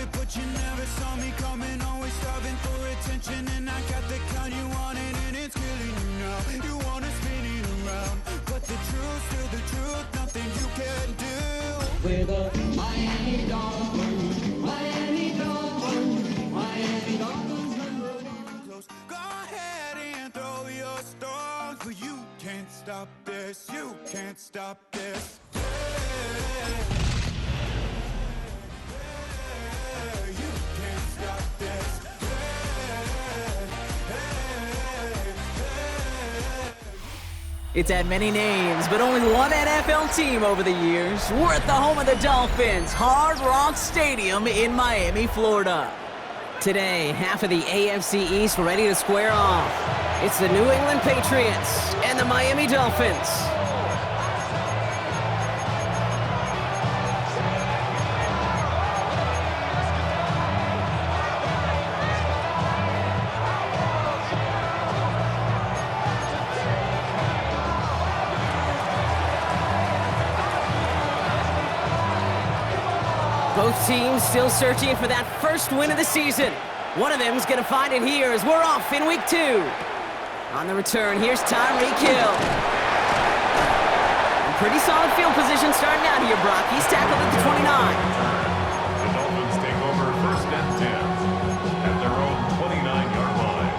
it, but you never saw me coming. Always starving for attention, and I got the kind you wanted, and it's killing you now. You wanna spin it around, but the truth's still the truth. Nothing you can do. We're the Miami Dolphins, Miami Dolphins, Miami Dolphins. Go ahead and throw your stones, but you can't stop this. You can't stop this. It's had many names, but only one NFL team over the years. We're at the home of the Dolphins, Hard Rock Stadium in Miami, Florida. Today, half of the AFC East ready to square off. It's the New England Patriots and the Miami Dolphins. Both teams still searching for that first win of the season. One of them is going to find it here as we're off in week 2. On the return, here's Tyreek Hill. Pretty solid field position starting out here, Brock. He's tackled at the 29. The Dolphins take over 1st and 10 at their own 29-yard line.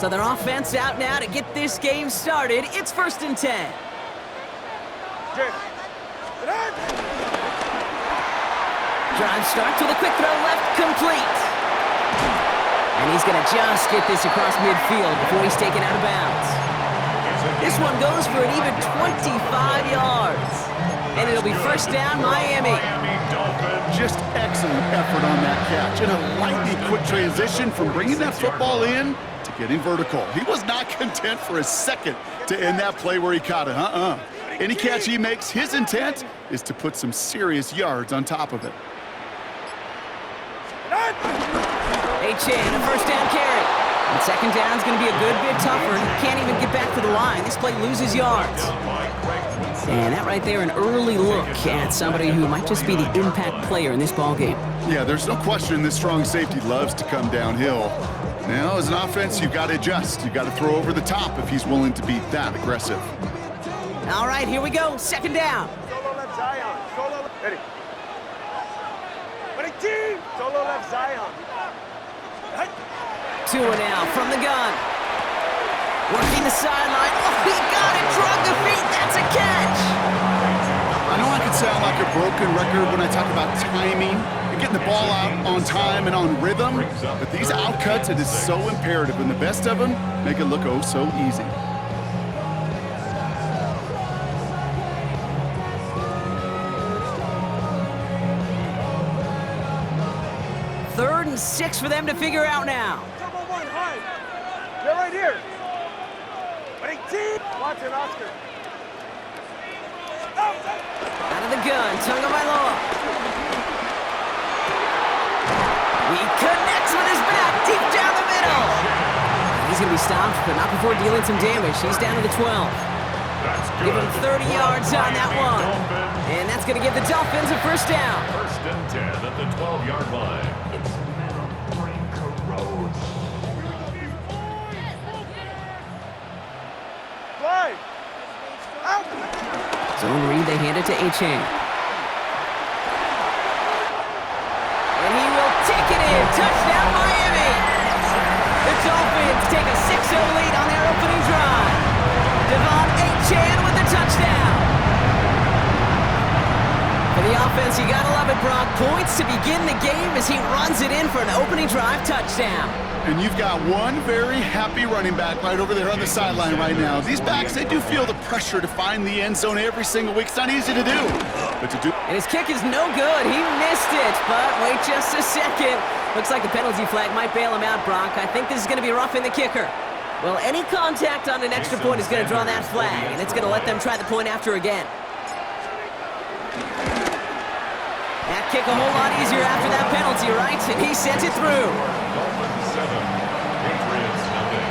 So their offense out now to get this game started. It's 1st and 10. Drive starts with a quick throw left, complete. And he's going to just get this across midfield before he's taken out of bounds. This one goes for an even 25 yards. And it'll be 1st down, Miami. Just excellent effort on that catch. And a lightning quick transition from bringing that football in to getting vertical. He was not content for a second to end that play where he caught it. Any catch he makes, his intent is to put some serious yards on top of it. A-Chain, a 1st down carry. And 2nd down's going to be a good bit tougher. He can't even get back to the line. This play loses yards. And that right there, an early look at somebody who might just be the impact player in this ballgame. Yeah, there's no question this strong safety loves to come downhill. Now, as an offense, you've got to adjust. You've got to throw over the top if he's willing to be that aggressive. All right, here we go. 2nd down. Solo left Zion. Solo left. Ready. Solo left Zion. Tua now from the gun. Working the sideline. Oh, he got it. Drug the feet. That's a catch. I know I can sound like a broken record when I talk about timing and getting the ball out on time and on rhythm, but these outcuts, it is so imperative, and the best of them make it look oh so easy. Third and 6 for them to figure out now. Double one, high. They're right here. 18. Watson, Oscar. Out of the gun, Tagovailoa. He connects with his back deep down the middle. He's going to be stopped, but not before dealing some damage. He's down to the 12. Give him 30 yards on that one. And that's going to give the Dolphins a 1st down. 1st and 10 at the 12-yard line. Slide. Out. Zone read, they hand it to A-Chain. And he will take it in. Touchdown, Miami. The Dolphins take a 6-0 lead on their opening drive. Devon A-Chain with the touchdown. For the offense, you gotta love it, Brock. Points to begin the game as he runs it in for an opening drive touchdown. And you've got one very happy running back right over there on the sideline right now. These backs, they do feel the pressure to find the end zone every single week. It's not easy to do, but to do. And his kick is no good. He missed it, but wait just a second. Looks like the penalty flag might bail him out, Brock. I think this is going to be roughing the kicker. Well, any contact on an extra point is going to draw that flag, and it's going to let them try the point after again. That kick a whole lot easier after that penalty, right? And he sent it through. Dolphins 7, Patriots nothing.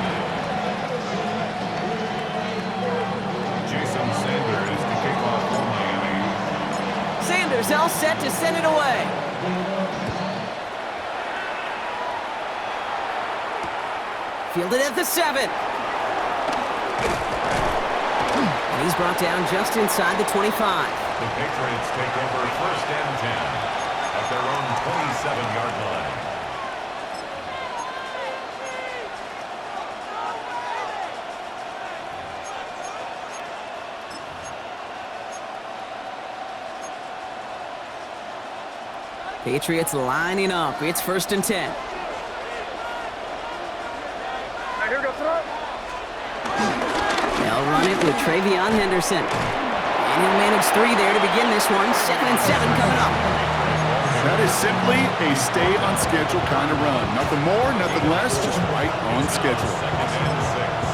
Jason Sanders to kick off for Miami. Sanders all set to send it away. Fielded at the 7. And he's brought down just inside the 25. The Patriots take over first and 10 at their own 27-yard line. Patriots lining up. It's first and 10. They'll run it with Travion Henderson. And he'll manage 3 there to begin this one. 2nd and 7 coming up. That is simply a stay on schedule kind of run. Nothing more, nothing less, just right on schedule. 2nd and 6.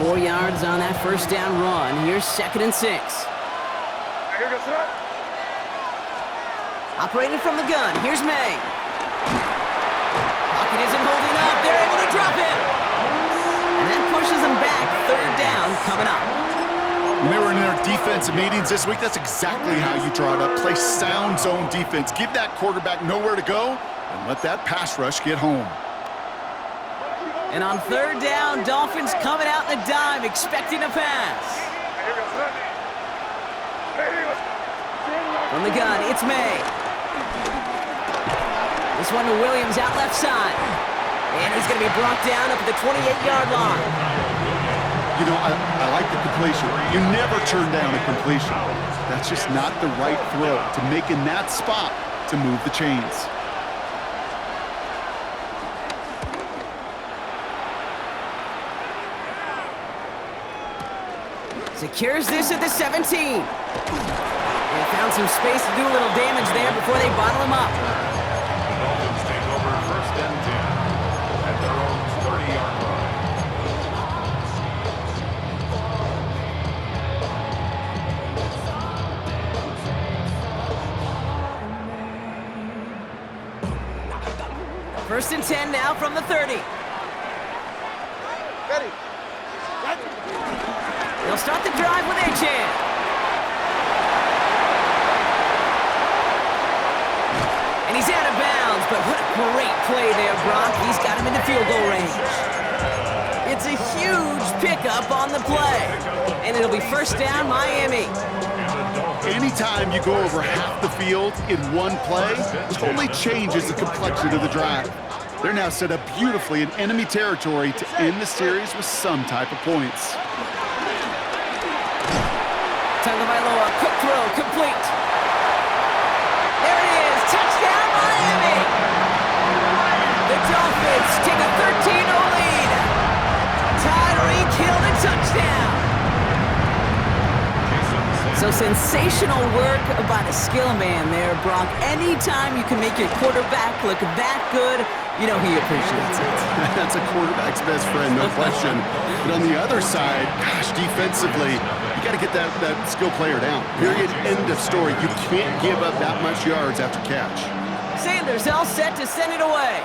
Four yards on that first down run. Here's 2nd and 6. Operating from the gun. Here's May. Pocket isn't holding up. They're able to drop him. And that pushes them back. 3rd down coming up. When they were in their defensive meetings this week, that's exactly how you draw it up. Play sound zone defense. Give that quarterback nowhere to go and let that pass rush get home. And on 3rd down, Dolphins coming out in the dime, expecting a pass. From the gun, it's May. This one to Williams out left side. And he's going to be brought down up at the 28-yard line. You know, I like the completion. You never turn down a completion. That's just not the right throw to make in that spot to move the chains. Secures this at the 17. They found some space to do a little damage there before they bottle him up. The Dolphins take over first and 10 at their own 30-yard line. First and 10 now from the 30. Ready. They'll start the drive with Achan. And he's out of bounds, but what a great play there, Brock. He's got him into field goal range. It's a huge pickup on the play. And it'll be first down, Miami. Anytime you go over half the field in one play, totally changes the complexion of the drive. They're now set up beautifully in enemy territory to end the series with some type of points. Tagovailoa, quick throw, complete. There it is, touchdown Miami! The Dolphins take a 13-0 lead. Tyreek Hill a touchdown. So sensational work by the skill man there, Brock. Anytime you can make your quarterback look that good, you know he appreciates it. That's a quarterback's best friend, no question. But on the other side, gosh, defensively, you got to get that skill player down. Period, end of story. You can't give up that much yards after catch. Sanders all set to send it away.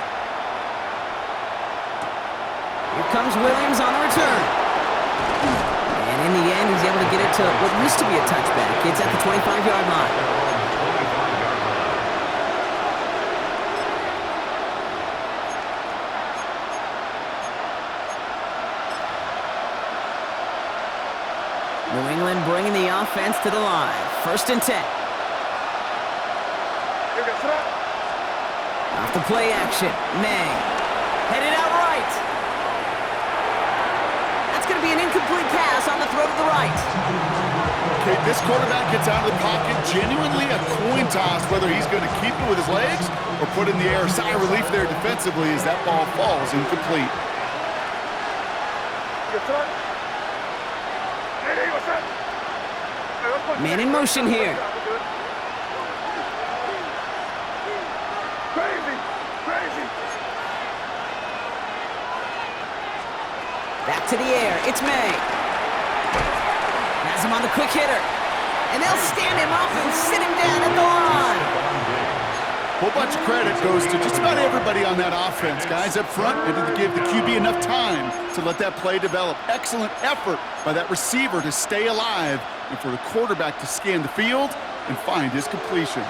Here comes Williams on the return. And in the end, he's able to get it to what used to be a touchback. It's at the 25-yard line. New England bringing the offense to the line. First and 10. Off the play action. May. Headed out right. That's going to be an incomplete pass on the throw to the right. Okay, this quarterback gets out of the pocket. Genuinely a coin toss whether he's going to keep it with his legs or put it in the air. Sigh of relief there defensively as that ball falls incomplete. Man in motion here. Back to the air. It's May. Has him on the quick hitter. And they'll stand him up and sit him down at the line. A whole bunch of credit goes to just about everybody on that offense. Guys up front needed to give the QB enough time to let that play develop. Excellent effort by that receiver to stay alive and for the quarterback to scan the field and find his completion.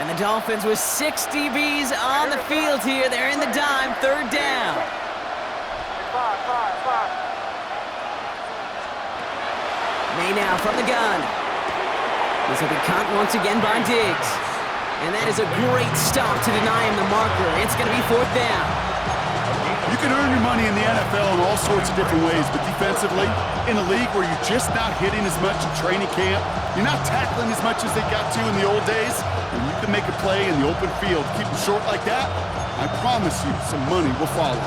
And the Dolphins with 6 DBs on the field here. They're in the dime, 3rd down. May now from the gun. This will be caught once again by Diggs. And that is a great stop to deny him the marker. It's going to be 4th down. You can earn your money in the NFL in all sorts of different ways, but defensively, in a league where you're just not hitting as much in training camp, you're not tackling as much as they got to in the old days, and you can make a play in the open field. Keep them short like that, I promise you some money will follow.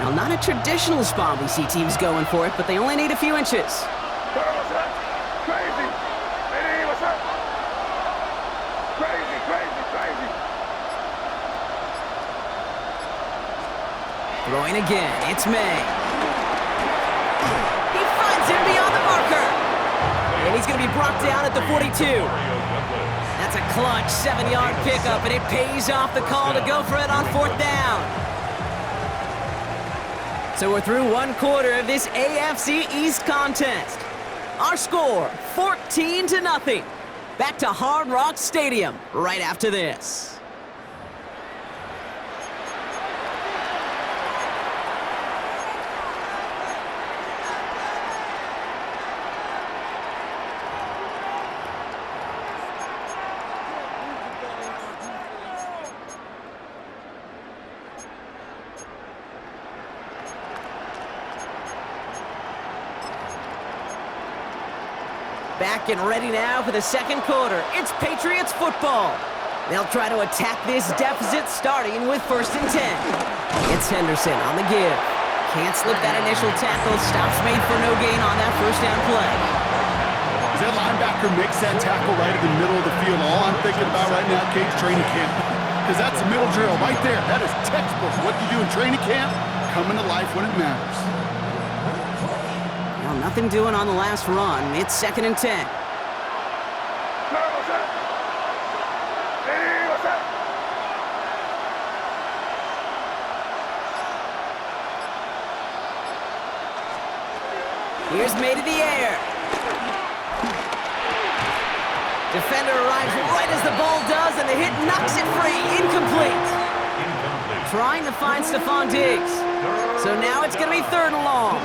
Now, not a traditional spot we see teams going for it, but they only need a few inches. Crazy. Hey, what's up? Crazy. Throwing again, it's May. He finds him beyond the marker. And he's going to be brought down at the 42. That's a clutch 7-yard pickup, and it pays off the call to go for it on 4th down. So we're through 1 quarter of this AFC East contest. Our score, 14-0. Back to Hard Rock Stadium right after this. Back and ready now for the 2nd quarter. It's Patriots football. They'll try to attack this deficit starting with 1st and 10. It's Henderson on the give. Can't slip that initial tackle. Stops made for no gain on that 1st down play. As that linebacker makes that tackle right in the middle of the field, all I'm thinking about right now, Kate's training camp. Because that's a middle drill right there. That is textbook. What you do in training camp, coming to life when it matters. Well, nothing doing on the last run. It's 2nd and 10. What's up? Hey, what's up? Here's May to the air. Defender arrives right as the ball does, and the hit knocks it free. Incomplete. Trying to find Stephon Diggs. So now it's going to be 3rd and long.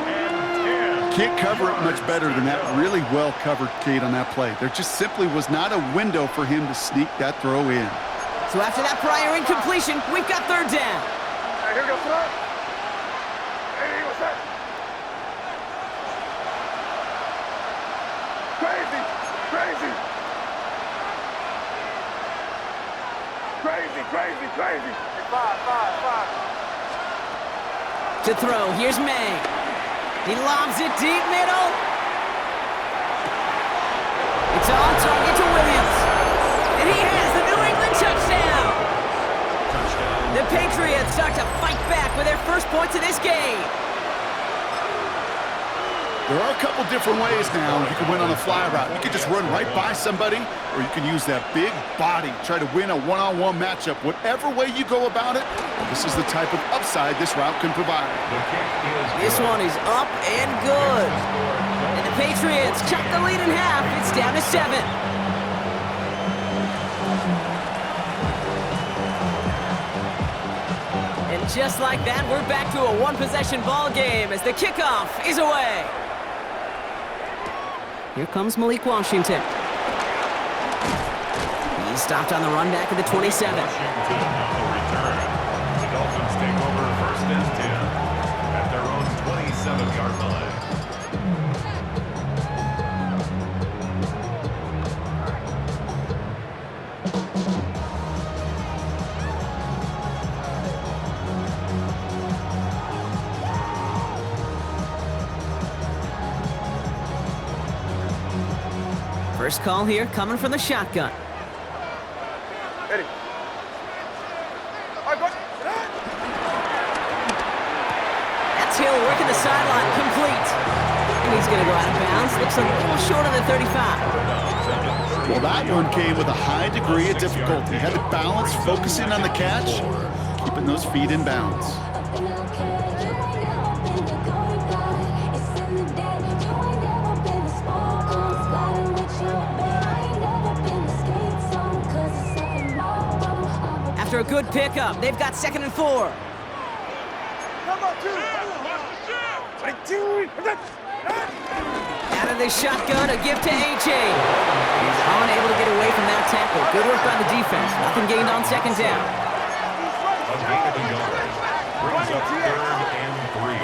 Can't cover it much better than that. Really well covered, Kate, on that play. There just simply was not a window for him to sneak that throw in. So after that prior incompletion, we've got 3rd down. Hey, here we go, son. Hey, what's up? Crazy. Hey, five. To throw, here's May. He lobs it deep middle. It's on target to Williams. And he has the New England touchdown. The Patriots start to fight back with their first points of this game. There are a couple different ways now. You can win on a fly route. You can just run right by somebody, or you can use that big body, try to win a one-on-one matchup. Whatever way you go about it, this is the type of upside this route can provide. This one is up and good. And the Patriots cut the lead in half. It's down to 7. And just like that, we're back to a 1-possession ball game as the kickoff is away. Here comes Malik Washington. He's stopped on the run back at the 27. Washington on the return. The Dolphins take over 1st and 10 at their own 27-yard line. First call here coming from the shotgun. Ready. All right, go. That's Hill working the sideline, complete. And he's going to go out of bounds. Looks a little short of the 35. Well, that one came with a high degree of difficulty. Had to balance, focusing on the catch, keeping those feet in bounds. After a good pickup, they've got 2nd and 4. Come on, two. Out of the shotgun, a give to A.J. He's unable to get away from that tackle. Good work by the defense. Nothing gained on 2nd down. A gain of a yard. Brings up 3rd and 3.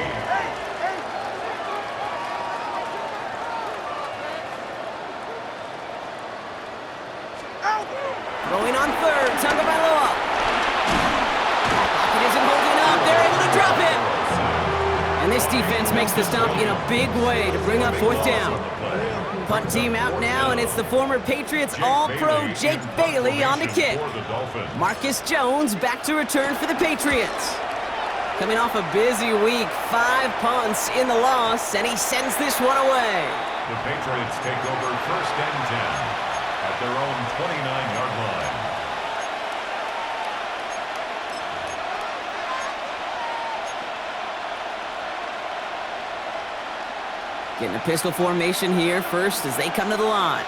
Throwing on 3rd, Tagovailoa. Pocket isn't holding up. They're able to drop him. And this defense makes the stop in a big way to bring up 4th down. Punt team out now, and it's the former Patriots All-Pro Jake Bailey on the kick. Marcus Jones back to return for the Patriots. Coming off a busy week, 5 punts in the loss, and he sends this one away. The Patriots take over 1st and 10 at their own 29-yard line. Getting a pistol formation here first as they come to the line.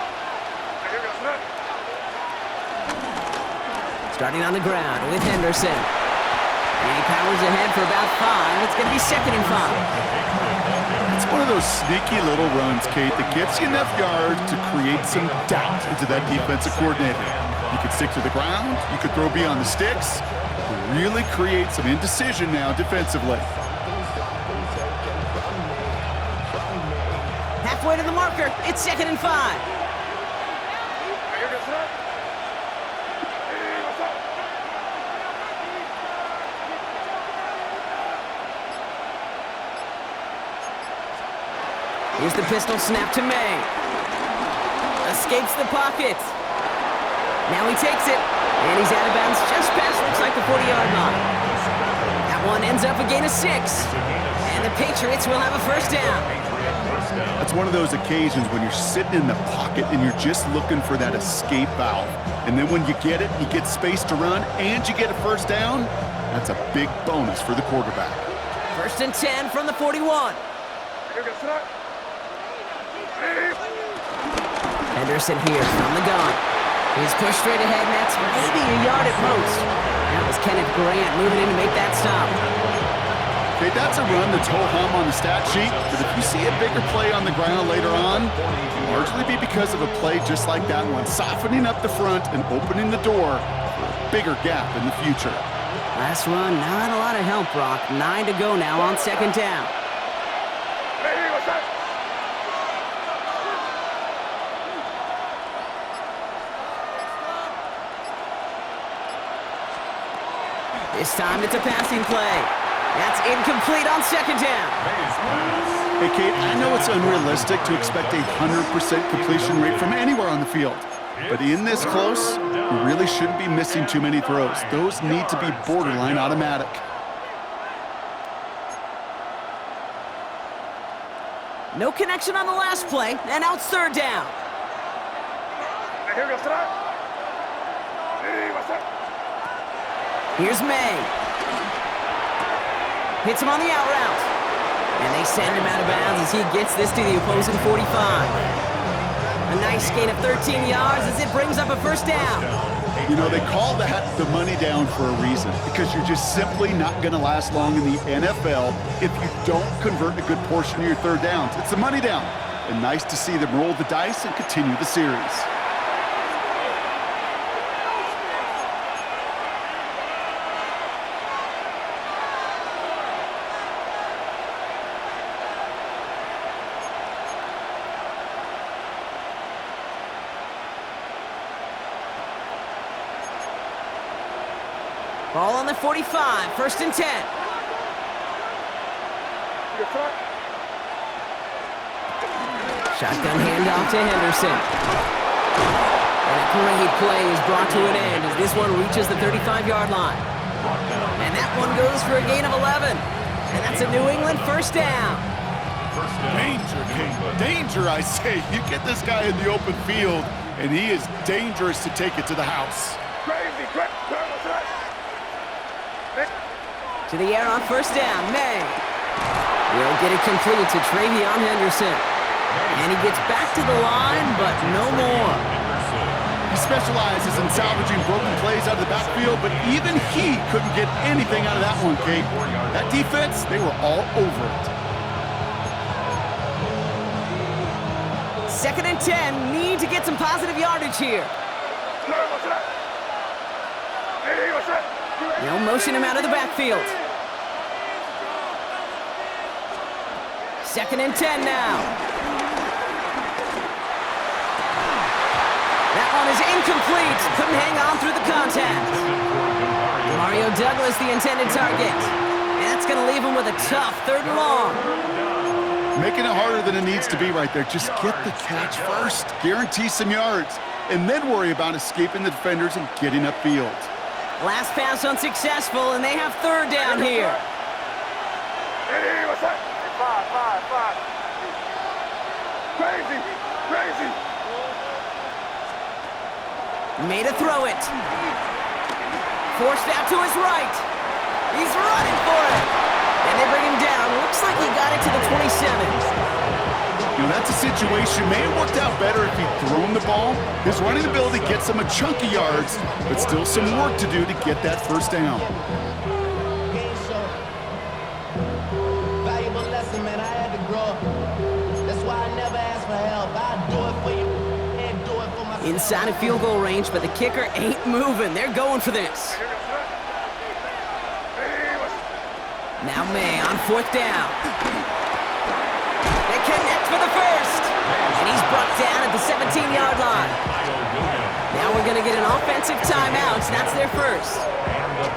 Starting on the ground with Henderson. And he powers ahead for about 5. It's going to be 2nd and 5. It's one of those sneaky little runs, Kate, that gets you enough yards to create some doubt into that defensive coordinator. You could stick to the ground, you could throw beyond the sticks, really create some indecision now defensively. Halfway to the marker, it's 2nd and 5. Here's the pistol snap to May. Escapes the pocket. Now he takes it, and he's out of bounds just past, looks like the 40-yard line. That one ends up a gain of 6, and the Patriots will have a 1st down. That's one of those occasions when you're sitting in the pocket and you're just looking for that escape valve. And then when you get it, you get space to run, and you get a 1st down, that's a big bonus for the quarterback. 1st and 10 from the 41. Henderson here from the gun. He's pushed straight ahead, and that's maybe a yard at most. That was Kenneth Grant moving in to make that stop. Okay, that's a run that's ho-hum on the stat sheet, but if you see a bigger play on the ground later on, it'll largely be because of a play just like that one, softening up the front and opening the door for a bigger gap in the future. Last run, not a lot of help, Brock. 9 to go now on 2nd down. This time it's a passing play. That's incomplete on 2nd down. Hey, Kate, I know it's unrealistic to expect a 100% completion rate from anywhere on the field. But in this close, you really shouldn't be missing too many throws. Those need to be borderline automatic. No connection on the last play, and now it's 3rd down. Here's May. Hits him on the out route. And they send him out of bounds as he gets this to the opposing 45. A nice gain of 13 yards as it brings up a 1st down. You know, they call that the money down for a reason, because you're just simply not going to last long in the NFL if you don't convert a good portion of your 3rd downs. It's the money down. And nice to see them roll the dice and continue the series. Ball on the 45, 1st and 10. Shotgun handoff to Henderson. And a great play is brought to an end as this one reaches the 35-yard line. And that one goes for a gain of 11. And that's a New England first down. Danger, King. Danger, I say. You get this guy in the open field, and he is dangerous to take it to the house. To the air on first down, May. Will get it complete to Travion Henderson. And he gets back to the line, but no more. He specializes in salvaging broken plays out of the backfield, but even he couldn't get anything out of that one, Kate. That defense, they were all over it. 2nd and 10, need to get some positive yardage here. They'll motion him out of the backfield. 2nd and 10 now. That one is incomplete. Couldn't hang on through the contact. Mario Douglas, the intended target. And that's going to leave him with a tough 3rd and long. Making it harder than it needs to be right there. Just get the catch first. Guarantee some yards. And then worry about escaping the defenders and getting upfield. Last pass unsuccessful, and they have 3rd down here. Five. Crazy. Made a throw it. Forced out to his right. He's running for it. And they bring him down. Looks like he got it to the 27. You know, that's a situation. May have worked out better if he'd thrown the ball. His running ability gets him a chunk of yards, but still some work to do to get that first down. Valuable lesson, man. I had to grow up. That's why I never ask for help. I do it for you and do it for myself. Inside of field goal range, but the kicker ain't moving. They're going for this. Now May on 4th down. They connect for the first. And he's brought down at the 17-yard line. Now we're going to get an offensive timeout. That's their first.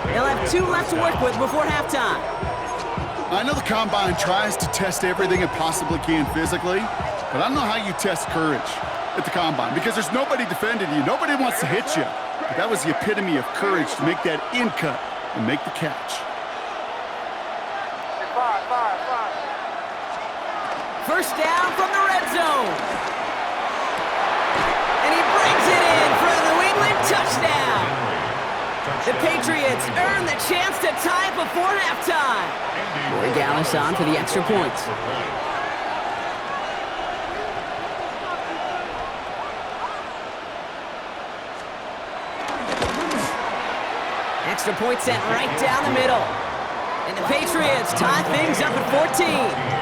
They'll have 2 left to work with before halftime. I know the Combine tries to test everything it possibly can physically, but I don't know how you test courage at the Combine because there's nobody defending you. Nobody wants to hit you. But that was the epitome of courage to make that in cut and make the catch. Five. First down from the red zone. And he brings it in for a New England touchdown. The Patriots earn the chance to tie before halftime. Roy Gallis on for the extra point. Extra point sent right down the middle. And the Patriots tie things up at 14.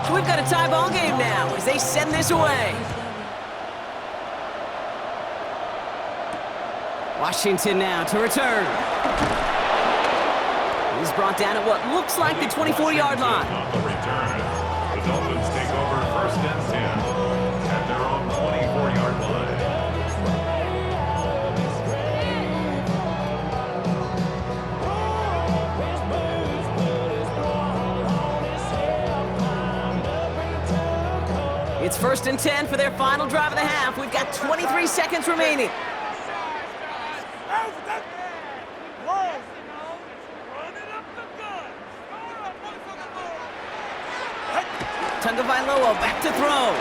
So we've got a tie ball game now as they send this away. Washington now to return. He's brought down at what looks like the 24-yard line. On the return, the Dolphins take over 1st and 10 at their own 24-yard line. It's 1st and 10 for their final drive of the half. We've got 23 seconds remaining. Tagovailoa back to throw.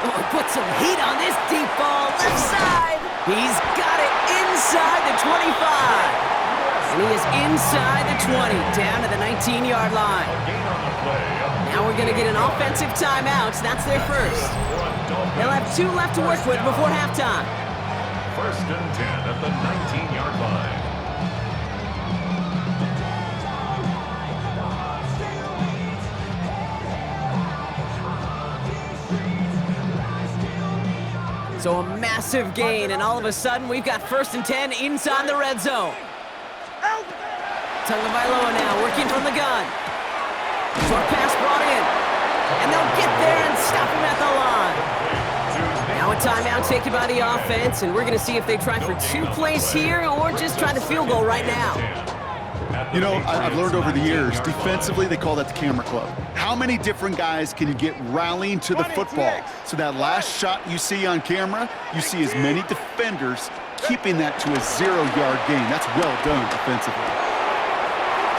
Oh, put some heat on this deep ball. Left side. He's got it inside the 25. And he is inside the 20, down to the 19-yard line. Now we're going to get an offensive timeout. That's their first. They'll have 2 left to work with before halftime. 1st and 10 at the 19-yard line. So a massive gain, and all of a sudden we've got 1st and 10 inside the red zone. Tagovailoa now working from the gun. Short pass brought in. And they'll get there and stop him at the line. Now a timeout taken by the offense, and we're going to see if they try for 2 plays here or just try the field goal right now. You know, I've learned over the years, defensively, they call that the camera club. How many different guys can you get rallying to the football? So that last shot you see on camera, you see as many defenders keeping that to a 0-yard gain. That's well done defensively.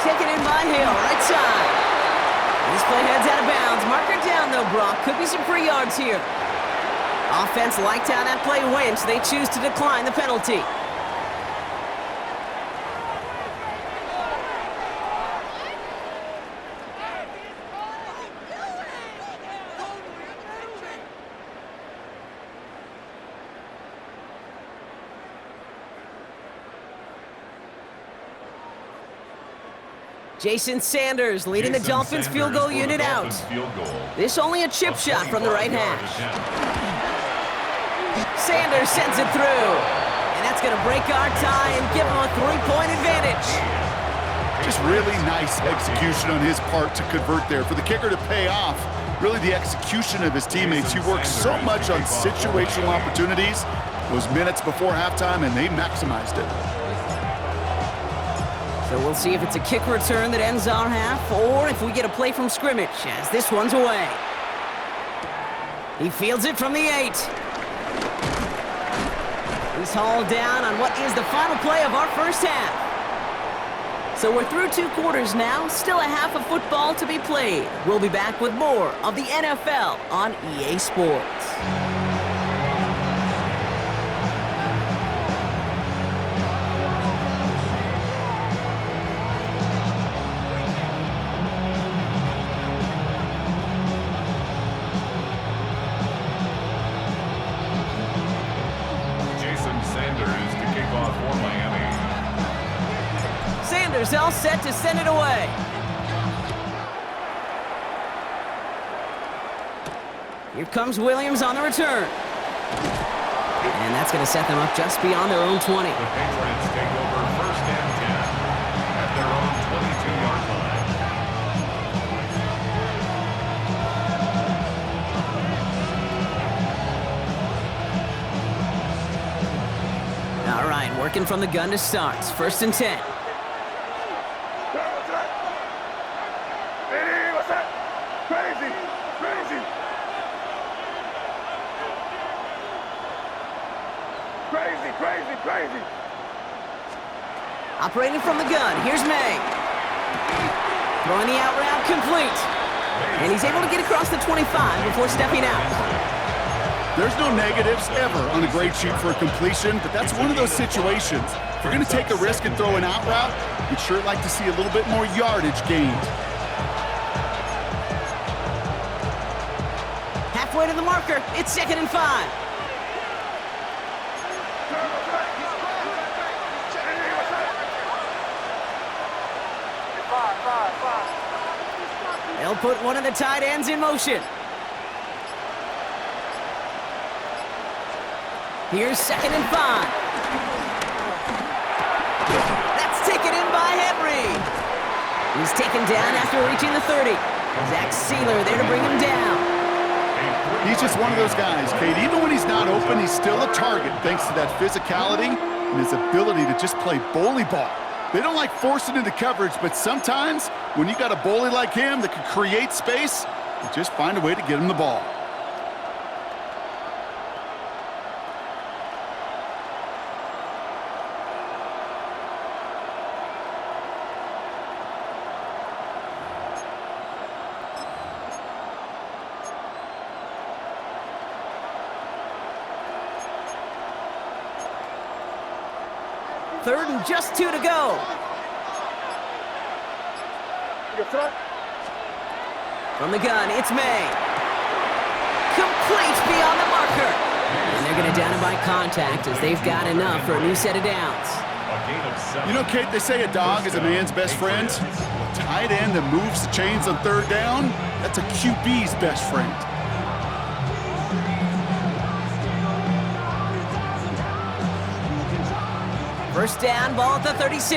Taken in by Hill, right side. This play heads out of bounds. Marker down, though, Brock. Could be some free yards here. Offense liked how that play went, so they choose to decline the penalty. Jason Sanders leading the Dolphins field goal unit out. This only a chip shot from the right hash. Sanders sends it through. And that's going to break our tie and give him a 3-point advantage. Just really nice execution on his part to convert there. For the kicker to pay off, really the execution of his teammates. He works so much on situational opportunities those minutes before halftime, and they maximized it. So we'll see if it's a kick return that ends our half, or if we get a play from scrimmage, as this one's away. He fields it from the 8. He's hauled down on what is the final play of our first half. So we're through 2 quarters now, still a half of football to be played. We'll be back with more of the NFL on EA Sports. Sanders all set to send it away. Here comes Williams on the return. And that's going to set them up just beyond their own 20. The Patriots take over 1st and 10 at their own 22-yard line. All right, working from the gun to start. 1st and 10. Crazy. Operating from the gun, here's May. Throwing the out route complete. And he's able to get across the 25 before stepping out. There's no negatives ever on a grade sheet for a completion, but that's one of those situations. If you're going to take a risk and throw an out route, you'd sure like to see a little bit more yardage gained. Halfway to the marker, it's 2nd and 5. They'll put one of the tight ends in motion. Here's 2nd and 5. That's taken in by Henry. He's taken down after reaching the 30. Zach Sealer there to bring him down. He's just one of those guys, Kate. Even when he's not open, he's still a target thanks to that physicality and his ability to just play bully ball. They don't like forcing into coverage, but sometimes when you got a bully like him that can create space, you just find a way to get him the ball. Third and just 2 to go. From the gun, it's May. Complete beyond the marker. And they're going to down him by contact as they've got enough for a new set of downs. You know, Kate, they say a dog is a man's best friend. A tight end that moves the chains on 3rd down, that's a QB's best friend. First down, ball at the 36.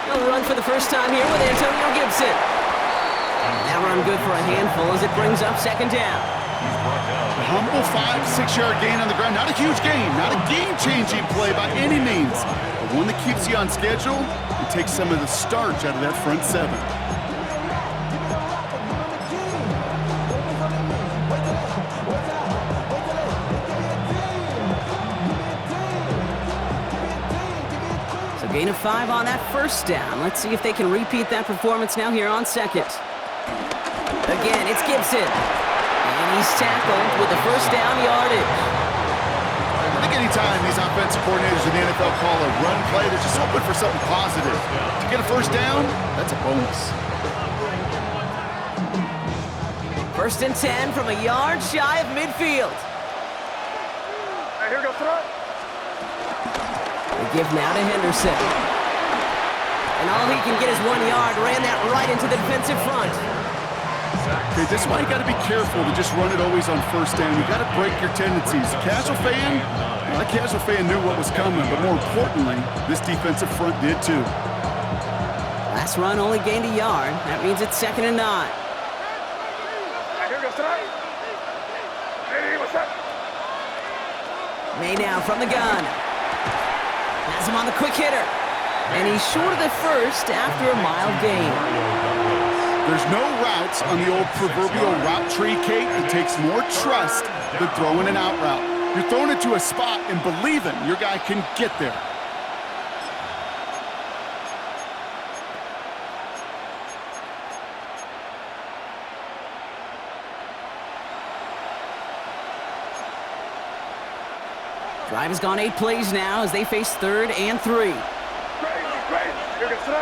They'll run for the first time here with Antonio Gibson. And that run good for a handful as it brings up 2nd down. He's brought down A humble 5-6 yard gain on the ground. Not a huge gain, not a game-changing play by any means, but one that keeps you on schedule and takes some of the starch out of that front seven. Gain of 5 on that first down. Let's see if they can repeat that performance now here on second. Again, it's Gibson. And he's tackled with the first down yardage. I think anytime these offensive coordinators in the NFL call a run play, they're just hoping for something positive. To get a first down, that's a bonus. First and 10 from a yard shy of midfield. Hey, here goes throw. Give now to Henderson. And all he can get is 1 yard. Ran that right into the defensive front. Okay, this is why you got to be careful to just run it always on first down. You got to break your tendencies. A casual fan, that casual fan knew what was coming, but more importantly, this defensive front did too. Last run only gained a yard. That means it's 2nd and 9. Hey, here goes throw. Hey, what's up? May now from the gun. Has him on the quick hitter. And he's short of the first after a mild gain. There's no routes on the old proverbial route tree, Kate. It takes more trust than throwing an out route. You're throwing it to a spot and believing your guy can get there. Drive has gone 8 plays now as they face 3rd and 3. Crazy. Here goes throw.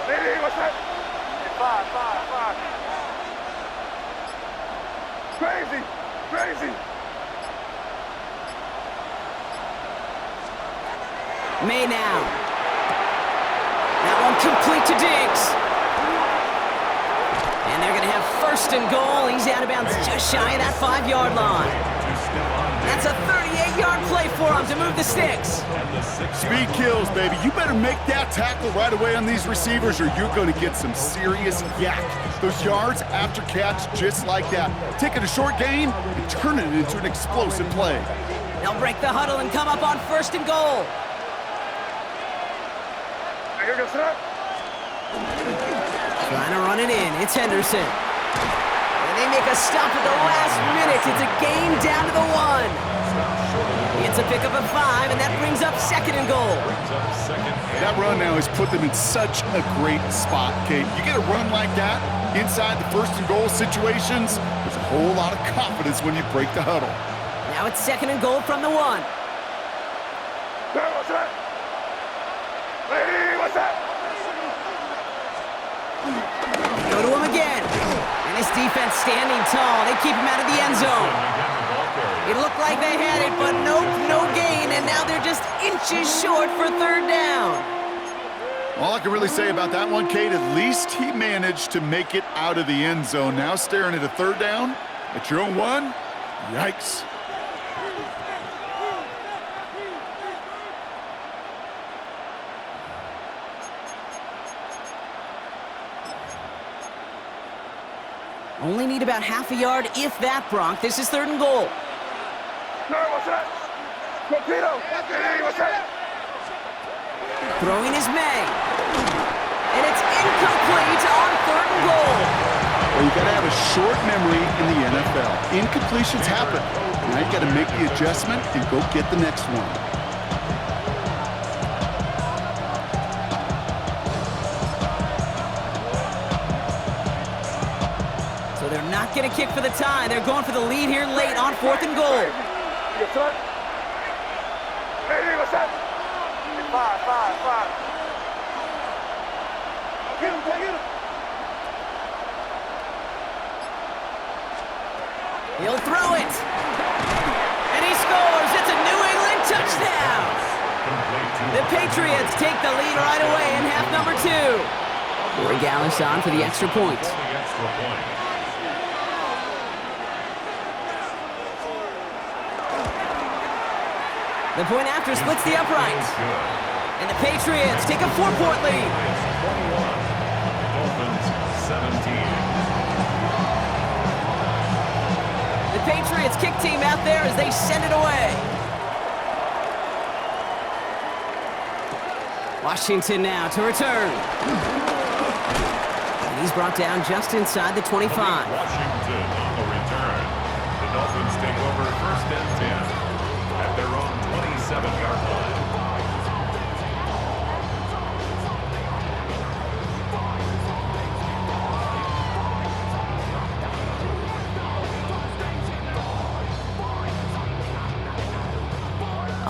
Hey, what's up? Hey, 5. Crazy. May now. That one complete to Diggs. And they're going to have 1st and goal. He's out of bounds just shy of that 5-yard line. That's a 38-yard play for him to move the sticks. Speed kills, baby. You better make that tackle right away on these receivers or you're going to get some serious yak. Those yards after catch just like that. Taking a short gain and turning it into an explosive play. They'll break the huddle and come up on 1st and goal. Hey, here goes throw. Trying to run it in. It's Henderson. They make a stop at the last minute. It's a gain down to the 1. It's a pickup of 5, and that brings up 2nd and goal. That run now has put them in such a great spot, Kate. You get a run like that inside the 1st and goal situations, there's a whole lot of confidence when you break the huddle. Now it's 2nd and goal from the 1. Hey, what's up? Hey, what's up? Go to him again. And his defense standing tall. They keep him out of the end zone. It looked like they had it, but nope, no gain. And now they're just inches short for 3rd down. All I can really say about that one, Kate, at least he managed to make it out of the end zone. Now staring at a 3rd down at your own 1. Yikes. Only need about half a yard, if that, Bronk. This is 3rd and goal. No, what's up? Torpedo. Hey, what's up? Throwing is May. And it's incomplete on 3rd and goal. Well, you got to have a short memory in the NFL. Incompletions happen. Now you got to make the adjustment and go get the next one. They're not going to kick for the tie. They're going for the lead here late on 4th and goal. What's up? Hey, what's up? 5. Get him. He'll throw it. And he scores. It's a New England touchdown. The Patriots take the lead right away in half number 2. Corey Gallis on for the extra point. The point after splits the upright. And the Patriots take a 4-point lead. Dolphins 17. The kick team out there as they send it away. Washington now to return. And he's brought down just inside the 25. Washington on the return. The Dolphins take over first and 10 at their own 27-yard line.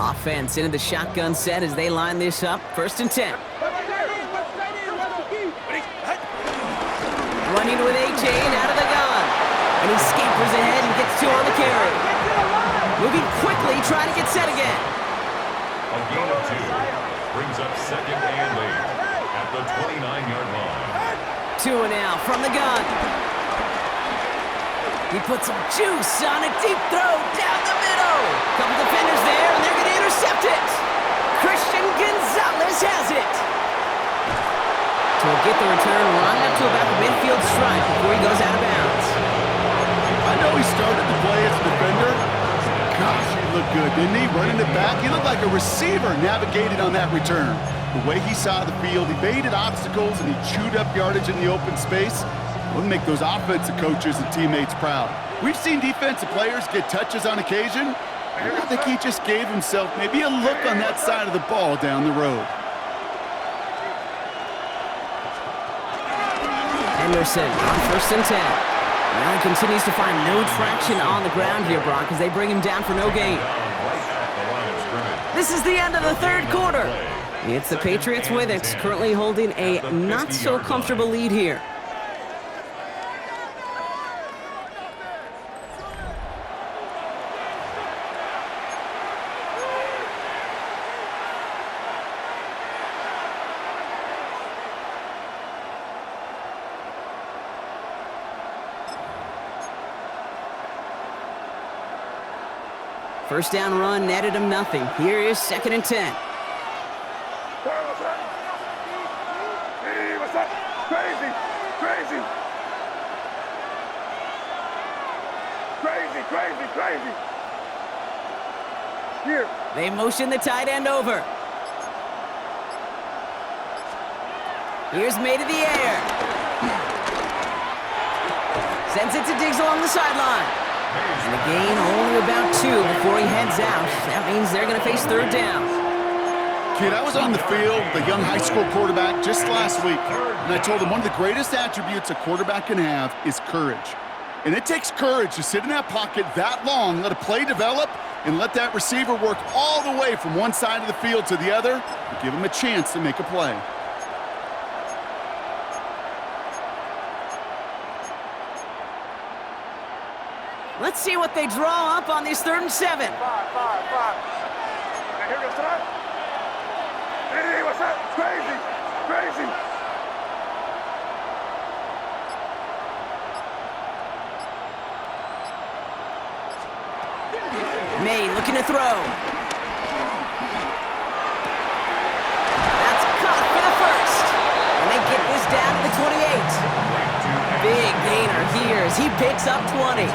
Offense into the shotgun set as they line this up. First and 10. Running with A-Chain out of the gun. And he scampers ahead and gets 2 on the carry. Moving quickly, trying to get set again. A gain of 2 brings up second and 8 at the 29-yard line. 2 now from the gun. He puts some juice on a deep throw down the middle. Couple defenders there, and they're going to intercept it. Christian Gonzalez has it. So he'll get the return right up to about the midfield stripe before he goes out of bounds. I know he started to play as a defender. Gosh, he looked good, didn't he? Running it back, he looked like a receiver navigated on that return. The way he saw the field, he evaded obstacles, and he chewed up yardage in the open space. We'll make those offensive coaches and teammates proud. We've seen defensive players get touches on occasion. I think he just gave himself maybe a look on that side of the ball down the road. Henderson on first and 10. Now he continues to find no traction on the ground here, Brock, as they bring him down for no gain. This is the end of the third quarter. It's the Patriots with it, currently holding a not-so-comfortable lead here. First down run netted him nothing. Here is second and 10. What's up? Crazy! Crazy! Crazy, crazy, crazy! Here. They motion the tight end over. Here's made to the air. Sends it to Diggs along the sideline. And the gain only about 2 before he heads out. That means they're going to face third down. Kid, I was on the field with a young high school quarterback just last week, and I told him one of the greatest attributes a quarterback can have is courage. And it takes courage to sit in that pocket that long, let a play develop, and let that receiver work all the way from one side of the field to the other, and give him a chance to make a play. Let's see what they draw up on these 3rd and 7. 5. Here goes tonight. Hey, what's up? Crazy! Crazy! May looking to throw. That's caught for the first. And they get this down to the 28. Big gainer here as he picks up 20.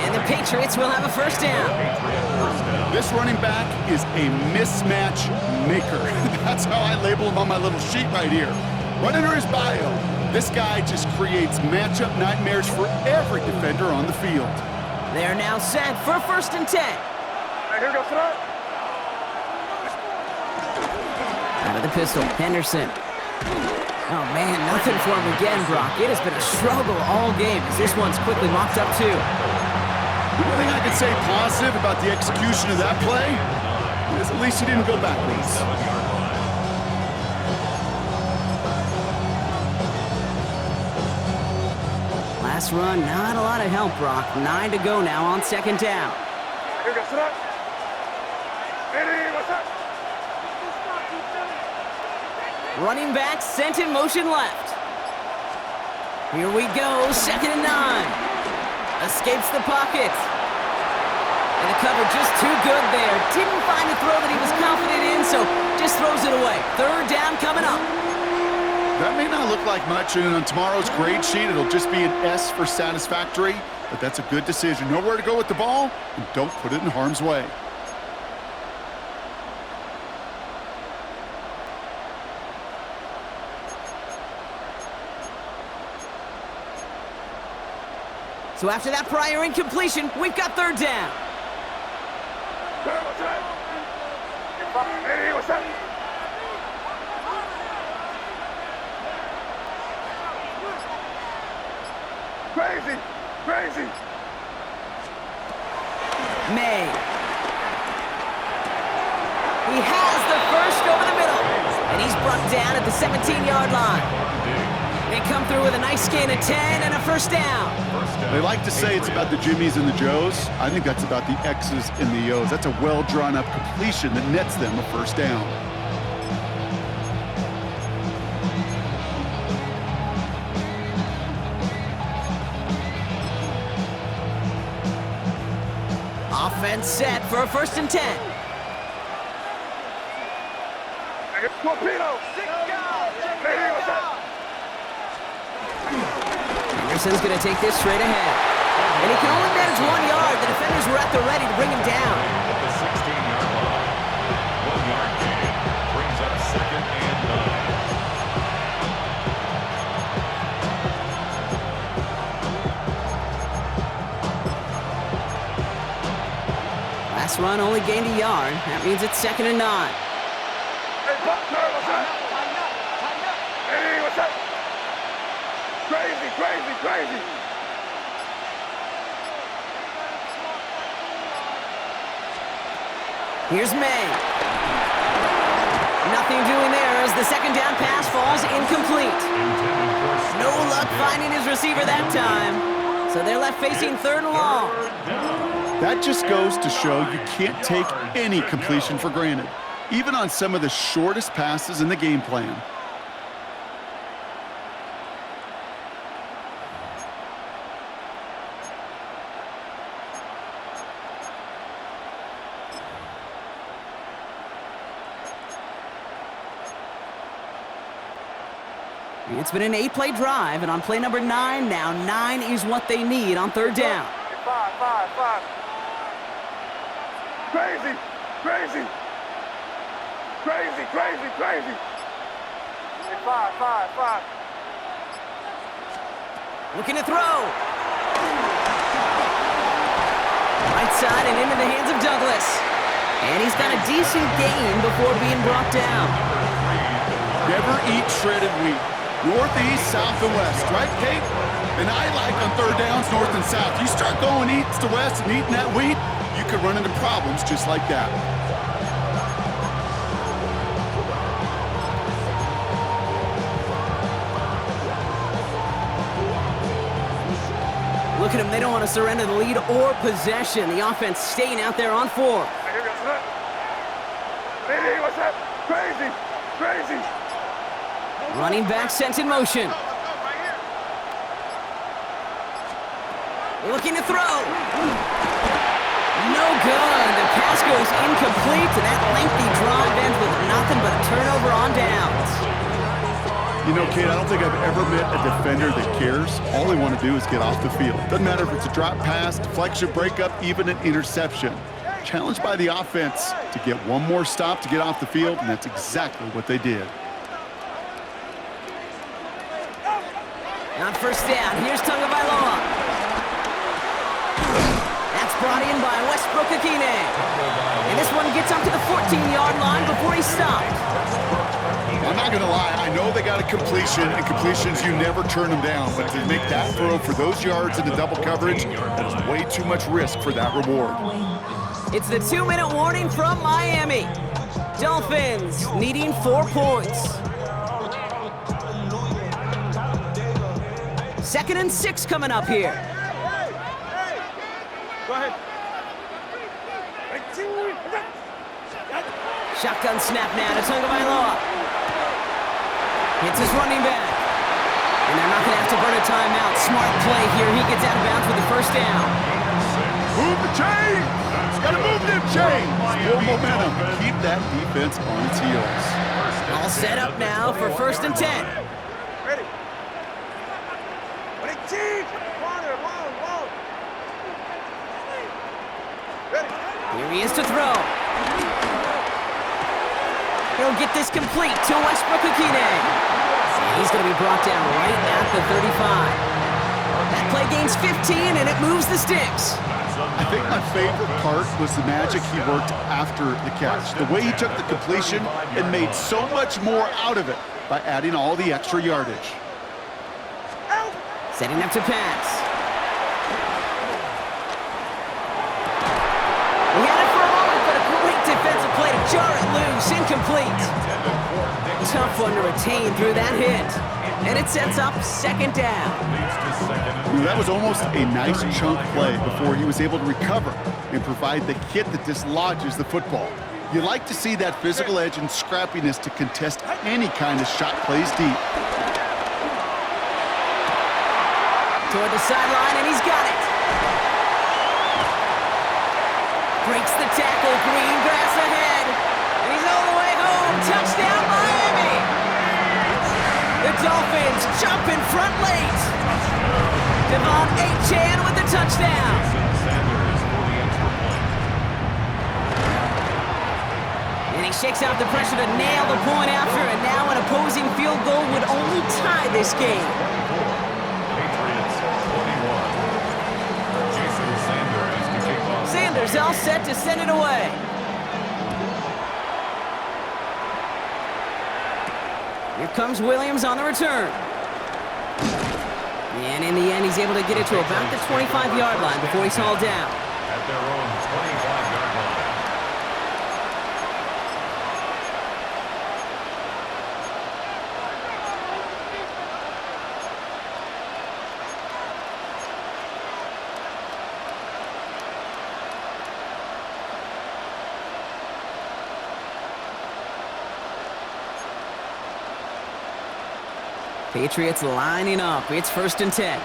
And the Patriots will have a first down. This running back is a mismatch maker. That's how I label him on my little sheet right here. Right under his bio, this guy just creates matchup nightmares for every defender on the field. They're now set for first and 10. Here goes tonight. Out of the pistol, Henderson. Oh, man, nothing for him again, Brock. It has been a struggle all game as this one's quickly mopped up, too. The only thing I could say positive about the execution of that play is at least he didn't go backwards. Last run, not a lot of help, Brock. 9 to go now on second down. Here goes tonight. Hey, what's up? Running back sent in motion left. Here we go, second and 9. Escapes the pocket. And the cover just too good there. Didn't find a throw that he was confident in, so just throws it away. Third down coming up. That may not look like much, and on tomorrow's grade sheet, it'll just be an S for satisfactory, but that's a good decision. Know where to go with the ball, and don't put it in harm's way. So after that prior incompletion, we've got third down. Hey, what's up? Crazy, crazy. May. He has the first over the middle, and he's brought down at the 17-yard line. They come through with a nice gain of 10 and a first down. They like to say it's about the Jimmies and the Joes. I think that's about the X's and the O's. That's a well-drawn-up completion that nets them a first down. Offense set for a 1st and 10. Torpedo. Hey, what's up? Anderson's going to take this straight ahead. And he can only manage 1 yard. The defenders were at the ready to bring him down. At the 16-yard line. 1-yard gain brings up 2nd and 9. Last run only gained a yard. That means it's 2nd and 9. Hey, Buckner, what's up? Hey, what's up? Crazy, crazy, crazy. Here's May. Nothing doing there as the 2nd down pass falls incomplete. No luck finding his receiver that time. So they're left facing 3rd and long. That just goes to show you can't take any completion for granted, even on some of the shortest passes in the game plan. It's been an 8-play drive, and on play number 9 now, 9 is what they need on 3rd down. 5. Crazy, crazy. Crazy, crazy, crazy. Hey, 5. Looking to throw. Right side and into the hands of Douglas. And he's got a decent gain before being brought down. Never eat shredded wheat. Northeast, south, and west, right, Kate? And I like on 3rd downs, north and south. You start going east to west and eating that wheat, you could run into problems just like that. Look at them, they don't want to surrender the lead or possession. The offense staying out there on 4. Hey, what's up? Crazy, crazy. Running back sent in motion. Looking to throw. No good. The pass goes incomplete, and that lengthy drive ends with nothing but a turnover on downs. You know, Kate, I don't think I've ever met a defender that cares. All they want to do is get off the field. Doesn't matter if it's a drop pass, deflection, breakup, even an interception. Challenged by the offense to get one more stop to get off the field, and that's exactly what they did. On 1st down, here's Tagovailoa. That's brought in by Westbrook Akine. And this one gets up to the 14-yard line before he's stopped. I'm not going to lie, I know they got a completion, and completions, you never turn them down. But to make that throw for those yards into double coverage, that is way too much risk for that reward. It's the 2-minute warning from Miami. Dolphins needing 4 points. 2nd and 6 coming up here. Go ahead. Shotgun snap now to Tagovailoa. Hits his running back. And they're not going to have to burn a timeout. Smart play here. He gets out of bounds with the 1st down. Move the chains! Got to move them chains! More momentum. Keep that defense on its heels. All set up now for 1st and 10. 18! Come on there, long. Ready? Here he is to throw. He'll get this complete to Westbrook-Akine. And he's going to be brought down right at the 35. That play gains 15, and it moves the sticks. I think my favorite part was the magic he worked after the catch. The way he took the completion and made so much more out of it by adding all the extra yardage. Setting up to pass. He had it for a moment, but a great defensive play to jar it loose. Incomplete. Tough one to retain through that hit. And it sets up second down. That was almost a nice chunk play before he was able to recover and provide the hit that dislodges the football. You like to see that physical edge and scrappiness to contest any kind of shot plays deep. Toward the sideline, and he's got it. Breaks the tackle, green grass ahead. And he's all the way home. Touchdown, Miami! The Dolphins jump in front late. Devon Achane with the touchdown. And he shakes out the pressure to nail the point after, and now an opposing field goal would only tie this game. Sanders all set to send it away. Here comes Williams on the return. And in the end, he's able to get it to about the 25-yard line before he's hauled down. At their own 25-yard line. Patriots lining up. It's 1st and 10.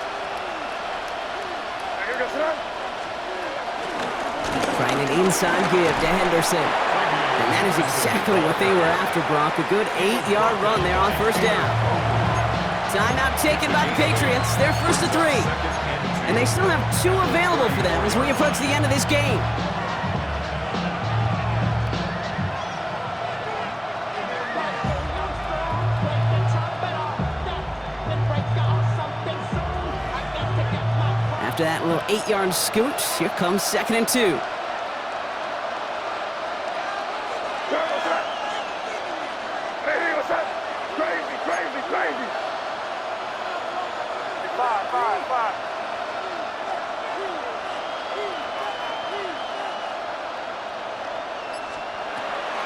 Trying an inside give to Henderson. And that is exactly what they were after, Brock. A good 8-yard run there on 1st down. Timeout taken by the Patriots. They're 1st and 3. And they still have 2 available for them as we approach the end of this game. After that little 8-yard scoot, here comes 2nd and 2. Crazy. 5.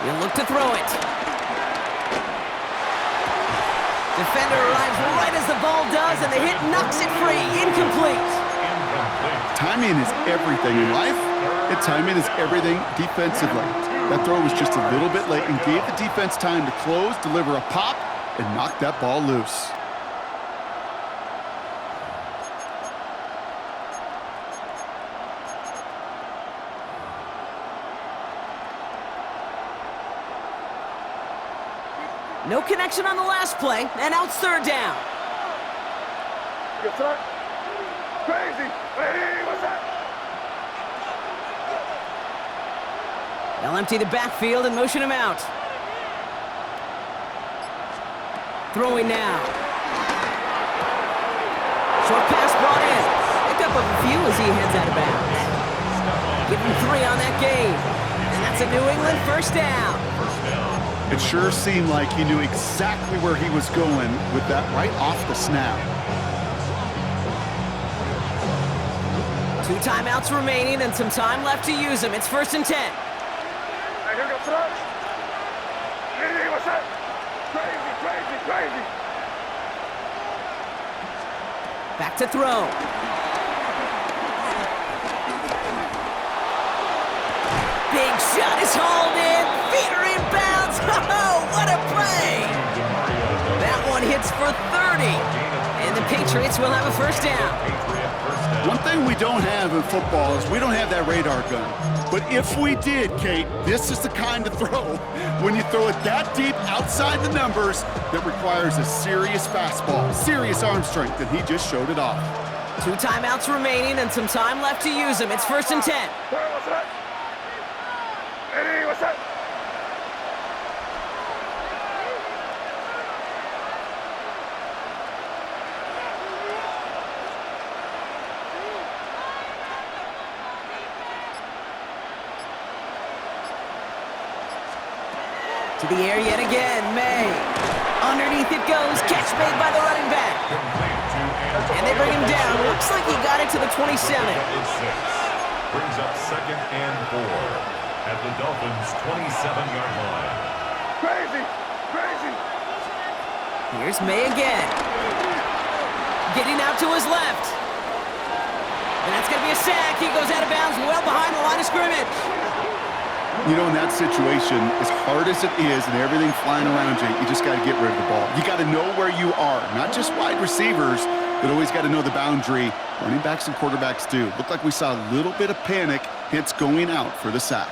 He'll look to throw it. Defender arrives right as the ball does, and the hit knocks it free. Incomplete. Timing is everything in life, and timing is everything defensively. That throw was just a little bit late and gave the defense time to close, deliver a pop, and knock that ball loose. No connection on the last play, and now it's 3rd down. Yes, sir. Crazy. Hey, what's that? They'll empty the backfield and motion him out. Throwing now. Short pass brought in. Pick up a few as he heads out of bounds. Give him 3 on that game. And that's a New England 1st down. It sure seemed like he knew exactly where he was going with that right off the snap. 2 timeouts remaining and some time left to use them. It's 1st and 10. Hey, here goes front. Hey, what's that? Crazy. Back to throw. Big shot is hauled in. Feet are in bounds. Oh, what a play! That one hits for 30. And the Patriots will have a 1st down. One thing we don't have in football is we don't have that radar gun. But if we did, Kate, this is the kind of throw, when you throw it that deep outside the numbers, that requires a serious fastball, serious arm strength, and he just showed it off. 2 timeouts remaining and some time left to use them. It's 1st and 10. What's that? Eddie, what's that? To the air yet again, May. Underneath it goes, catch made by the running back. And they bring him down. Looks like he got it to the 27. Brings up 2nd and 4 at the Dolphins' 27-yard line. Crazy! Crazy! Here's May again. Getting out to his left. And that's going to be a sack. He goes out of bounds well behind the line of scrimmage. You know, in that situation, as hard as it is and everything flying around you, you just got to get rid of the ball. You got to know where you are, not just wide receivers, but always got to know the boundary. Running backs and quarterbacks do. Looked like we saw a little bit of panic, hence going out for the sack.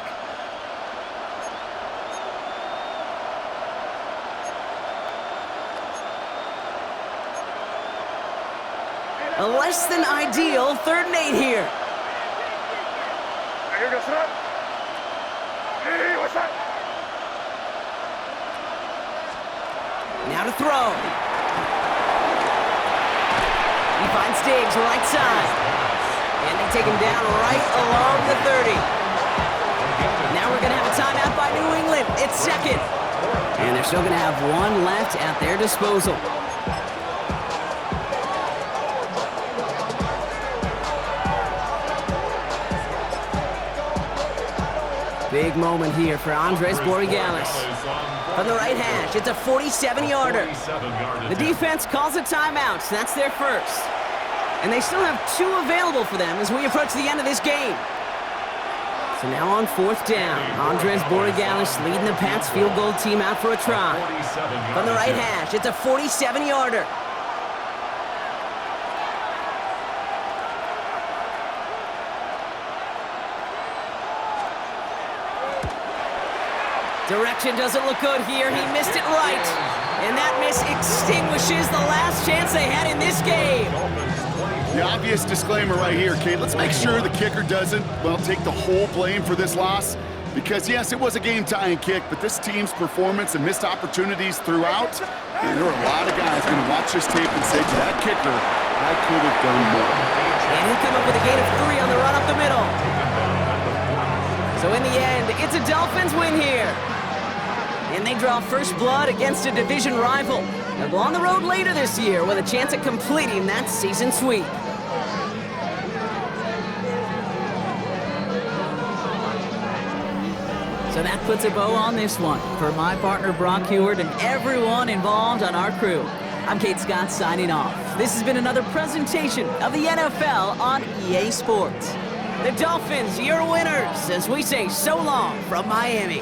A less than ideal 3rd and 8 here. Here goes that. Hey, what's that? Now to throw. He finds Diggs right side. And they take him down right along the 30. Now we're going to have a timeout by New England. It's 2nd. And they're still going to have 1 left at their disposal. Big moment here for Andres Borregales. From the right hash, it's a 47-yarder. The defense calls a timeout. That's their first. And they still have 2 available for them as we approach the end of this game. So now on 4th down, Andres Borregales leading the Pats field goal team out for a try. From the right hash, it's a 47-yarder. Direction doesn't look good here. He missed it right. And that miss extinguishes the last chance they had in this game. The obvious disclaimer right here, Kate. Let's make sure the kicker doesn't, well, take the whole blame for this loss. Because, yes, it was a game-tying kick, but this team's performance and missed opportunities throughout, and there are a lot of guys going to watch this tape and say to that kicker, I could have done more. And he'll come up with a gain of 3 on the run up the middle. So in the end, it's a Dolphins win here. And they draw first blood against a division rival. They'll go on the road later this year with a chance at completing that season sweep. So that puts a bow on this one. For my partner Brock Heward and everyone involved on our crew, I'm Kate Scott signing off. This has been another presentation of the NFL on EA Sports. The Dolphins, your winners, as we say so long from Miami.